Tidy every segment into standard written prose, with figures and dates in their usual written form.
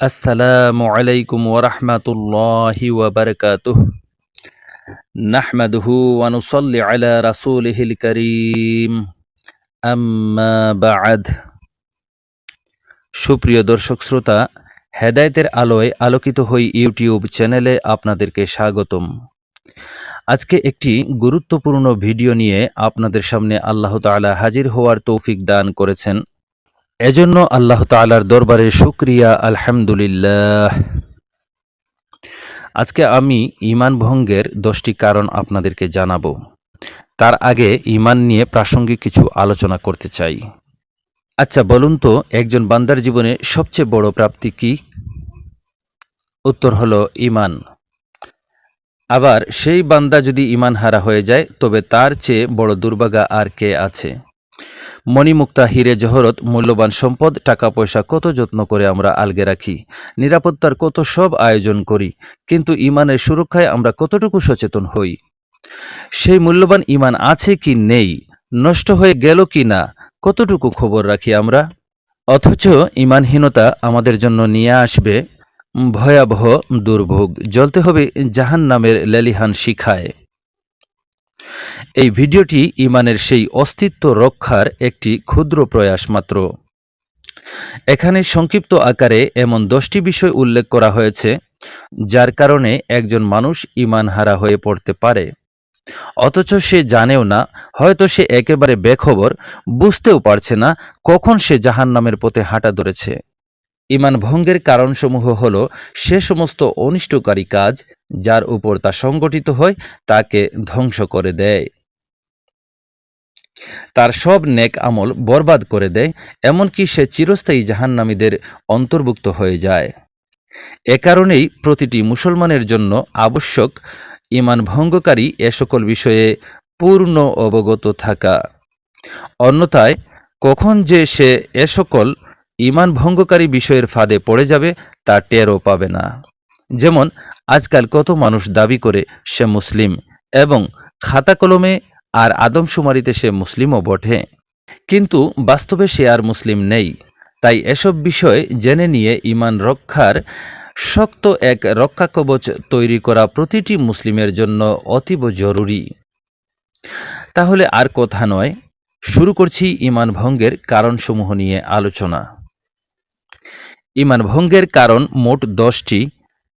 আসসালামু আলাইকুম ওয়া রাহমাতুল্লাহি ওয়া বারাকাতুহু নাহমাদুহু ওয়া নুসাল্লি আলা রাসূলিহিল কারীম আম্মা বা'দ। সুপ্রিয় দর্শক শ্রোতা, হেদায়েতের আলোয় আলোকিত হই ইউটিউব চ্যানেলে আপনাদেরকে স্বাগতম। আজকে একটি গুরুত্বপূর্ণ ভিডিও নিয়ে আপনাদের সামনে আল্লাহ তাআলা হাজির হওয়ার তৌফিক দান করেছেন। এজন্য আল্লাহ তাআলার দরবারে শুকরিয়া, আলহামদুলিল্লাহ। আজকে আমি ঈমান ভঙ্গের 10টি কারণ আপনাদেরকে জানাবো। তার আগে ঈমান নিয়ে প্রাসঙ্গিক কিছু আলোচনা করতে চাই। আচ্ছা বলুন তো, একজন বান্দার জীবনে সবচেয়ে বড় প্রাপ্তি কি? উত্তর হলো ঈমান। আবার সেই বান্দা যদি ঈমান হারা হয়ে যায়, তবে তার চেয়ে বড় দুর্ভাগা আর কে আছে? মণিমুক্তা, হিরে জহরত, মূল্যবান সম্পদ, টাকা পয়সা কত যত্ন করে আমরা আলগে রাখি, নিরাপত্তার কত সব আয়োজন করি, কিন্তু ঈমানের সুরক্ষায় আমরা কতটুকু সচেতন হই? সেই মূল্যবান ঈমান আছে কি নেই, নষ্ট হয়ে গেল কি না, কতটুকু খবর রাখি আমরা? অথচ ঈমানহীনতা আমাদের জন্য নিয়ে আসবে ভয়াবহ দুর্ভোগ, জ্বলতে হবে জাহান্নামের লেলিহান শিখায়। এই ভিডিওটি ঈমানের সেই অস্তিত্ব রক্ষার একটি ক্ষুদ্র প্রয়াস মাত্র। এখানে সংক্ষিপ্ত আকারে এমন 10টি বিষয় উল্লেখ করা হয়েছে যার কারণে একজন মানুষ ঈমান হারা হয়ে পড়তে পারে, অথচ সে জানেও না, হয়তো সে একেবারে বেখবর, বুঝতেও পারছে না কখন সে জাহান্নামের পথে হাঁটা ধরেছে। ঈমান ভঙ্গের কারণসমূহ হল সে সমস্ত অনিষ্টকারী কাজ যার উপর তা সংগঠিত হয়, তাকে ধ্বংস করে দেয়, তার সব নেক আমল বরবাদ করে দেয়, এমনকি সে চিরস্থায়ী জাহান্নামীদের অন্তর্ভুক্ত হয়ে যায়। এ কারণেই প্রতিটি মুসলমানের জন্য আবশ্যক ঈমান ভঙ্গকারী এ সকল বিষয়ে পূর্ণ অবগত থাকা। অন্যথায় কখন যে সে এ সকল ঈমান ভঙ্গকারী বিষয়ের ফাঁদে পড়ে যাবে তা টেরও পাবে না। যেমন আজকাল কত মানুষ দাবি করে সে মুসলিম, এবং খাতা কলমে আর আদমশুমারিতে সে মুসলিমও বটে, কিন্তু বাস্তবে সে আর মুসলিম নেই। তাই এসব বিষয় জেনে নিয়ে ঈমান রক্ষার শক্ত এক রক্ষাকবচ তৈরি করা প্রতিটি মুসলিমের জন্য অতীব জরুরি। তাহলে আর কথা নয়, শুরু করছি ঈমান ভঙ্গের কারণসমূহ নিয়ে আলোচনা। ঈমান ভঙ্গের কারণ মোট 10টি,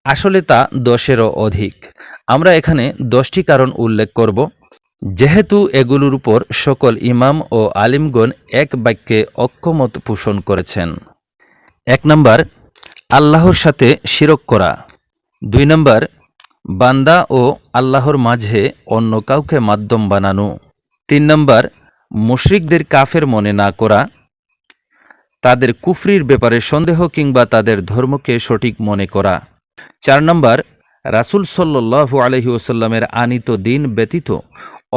আসলে তা 10-এরও অধিক। আমরা এখানে 10টি কারণ উল্লেখ করব, যেহেতু এগুলোর উপর সকল ইমাম ও আলিমগণ এক বাক্যে ঐক্যমত পোষণ করেছেন। 1 নম্বর, আল্লাহর সাথে শিরক করা। 2 নম্বর, বান্দা ও আল্লাহর মাঝে অন্য কাউকে মাধ্যম বানানো। 3 নম্বর, মুশরিকদের কাফের মনে না করা, তাদের কুফরির ব্যাপারে সন্দেহ কিংবা তাদের ধর্মকে সঠিক মনে করা। 4 নম্বর, রাসূল সাল্লাল্লাহু আলাইহি ওয়াসাল্লামের আনিত দিন ব্যতীত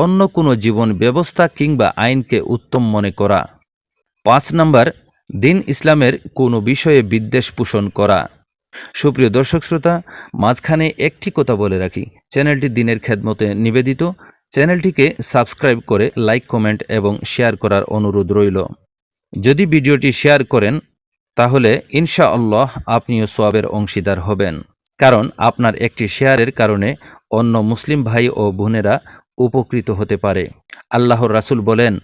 অন্য কোনো জীবন ব্যবস্থা কিংবা আইনকে উত্তম মনে করা। 5 নম্বর, দিন ইসলামের কোনো বিষয়ে বিদ্বেষ পোষণ করা। সুপ্রিয় দর্শক শ্রোতা, মাঝখানে একটি কথা বলে রাখি, চ্যানেলটি দ্বীনের খেদমতে নিবেদিত। চ্যানেলটিকে সাবস্ক্রাইব করে লাইক, কমেন্ট এবং শেয়ার করার অনুরোধ রইল। যদি ভিডিওটি শেয়ার করেন তাহলে ইনশাআল্লাহ আপনিও সওয়াবের অংশীদার হবেন, কারণ আপনার একটি শেয়ারের কারণে অন্য মুসলিম ভাই ও বোনেরা উপকৃত হতে পারে। আল্লাহর রাসূল বলেন,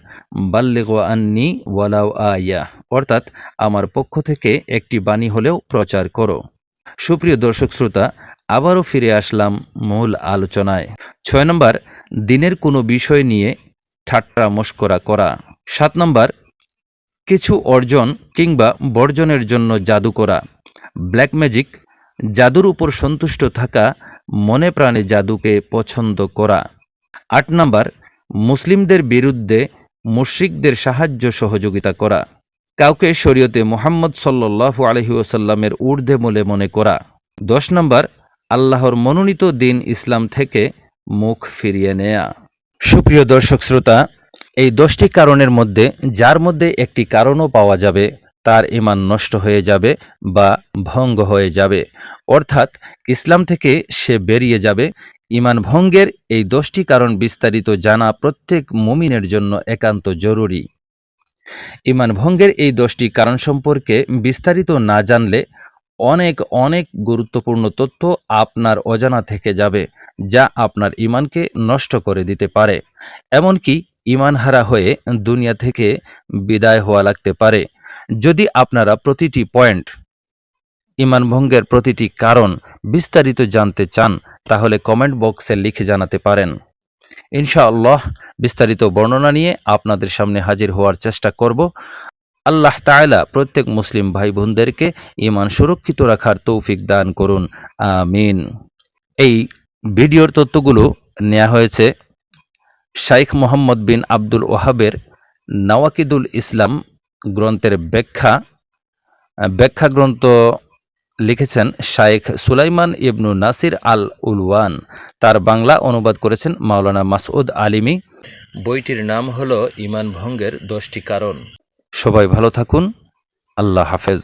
বাল্লিগু আন্নি ওয়ালাউ আয়া, অর্থাৎ আমার পক্ষ থেকে একটি বাণী হলেও প্রচার করো। সুপ্রিয় দর্শক শ্রোতা, আবারও ফিরে আসলাম মূল আলোচনায়। 6 নম্বর, দিনের কোনো বিষয় নিয়ে ঠাট্টা মশকরা করা। 7 নম্বর, কিছু অর্জন কিংবা বর্জনের জন্য জাদু করা, ব্ল্যাক ম্যাজিক, জাদুর উপর সন্তুষ্ট থাকা, মনে প্রাণে জাদুকে পছন্দ করা। 8 নম্বর, মুসলিমদের বিরুদ্ধে মুশরিকদের সাহায্য সহযোগিতা করা, কাউকে শরীয়তে মুহাম্মদ সাল্লাল্লাহু আলাইহি ওয়াসাল্লামের ঊর্ধ্বে বলে মনে করা। 10 নম্বর, আল্লাহর মনোনীত দিন ইসলাম থেকে মুখ ফিরিয়ে নেয়া। সুপ্রিয় দর্শক শ্রোতা, এই 10টি কারণের মধ্যে যার মধ্যে একটি কারণও পাওয়া যাবে, তার ঈমান নষ্ট হয়ে যাবে বা ভঙ্গ হয়ে যাবে, অর্থাৎ ইসলাম থেকে সে বেরিয়ে যাবে। ঈমান ভঙ্গের এই 10টি কারণ বিস্তারিত জানা প্রত্যেক মুমিনের জন্য একান্ত জরুরি। ঈমান ভঙ্গের এই 10টি কারণ সম্পর্কে বিস্তারিত না জানলে অনেক অনেক গুরুত্বপূর্ণ তথ্য আপনার অজানা থেকে যাবে, যা আপনার ঈমানকে নষ্ট করে দিতে পারে। এমনকি ঈমান হারা হয়ে দুনিয়া থেকে বিদায় হওয়া লাগতে পারে। যদি আপনারা প্রতিটি পয়েন্ট, ঈমান ভঙ্গের প্রতিটি কারণ বিস্তারিত জানতে চান, তাহলে কমেন্ট বক্সে লিখে জানাতে পারেন। ইনশাআল্লাহ বিস্তারিত বর্ণনা নিয়ে আপনাদের সামনে হাজির হওয়ার চেষ্টা করব। আল্লাহ তাআলা প্রত্যেক মুসলিম ভাই বোনদেরকে ঈমান সুরক্ষিত রাখার তৌফিক দান করুন, আমিন। এই ভিডিওর তথ্যগুলো নেওয়া হয়েছে শাইখ মোহাম্মদ বিন আব্দুল ওয়াহাবের নওয়াকিদুল ইসলাম গ্রন্থের ব্যাখ্যা গ্রন্থ লিখেছেন শাইখ সুলাইমান ইবনু নাসির আল উলওয়ান। তার বাংলা অনুবাদ করেছেন মাওলানা মাসউদ আলিমি। বইটির নাম হলো ঈমান ভঙ্গের 10টি কারণ। সবাই ভালো থাকুন। আল্লাহ হাফেজ।